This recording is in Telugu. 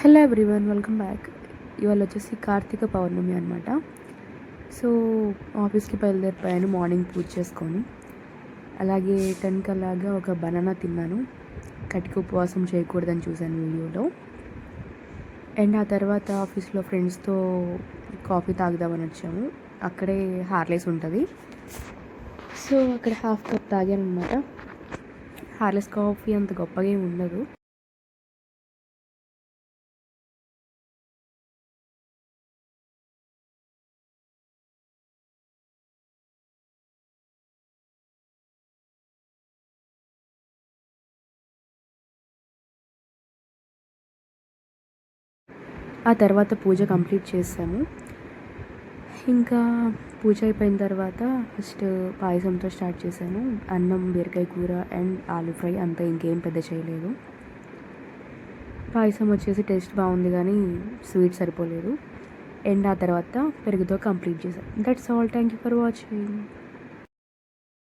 Hello everyone, welcome back. ఇవాళ వచ్చేసి కార్తీక పౌర్ణమి అనమాట. సో ఆఫీస్కి బయలుదేరిపోయాను మార్నింగ్ పూజ చేసుకొని. అలాగే 10కి అలాగా ఒక బనానా తిన్నాను. కటిక ఉపవాసం చేయకూడదని చూశాను వీడియోలో. అండ్ ఆ తర్వాత ఆఫీస్లో ఫ్రెండ్స్తో కాఫీ తాగుదామని వచ్చాము. అక్కడే హార్లెస్ ఉంటుంది, సో అక్కడ హాఫ్ కప్ తాగాను అనమాట. హార్లెస్ కాఫీ అంత గొప్పగా ఏమి ఉండదు. ఆ తర్వాత పూజ కంప్లీట్ చేసాము. ఇంకా పూజ అయిపోయిన తర్వాత ఫస్ట్ పాయసంతో స్టార్ట్ చేశాను. అన్నం, బీరకాయ కూర అండ్ ఆలూ ఫ్రై, అంతా ఇంకేం పెద్ద చేయలేదు. పాయసం వచ్చేసి టేస్ట్ బాగుంది కానీ స్వీట్ సరిపోలేదు. అండ్ ఆ తర్వాత పెరుగుతో కంప్లీట్ చేశాను. That's all. Thank you for watching.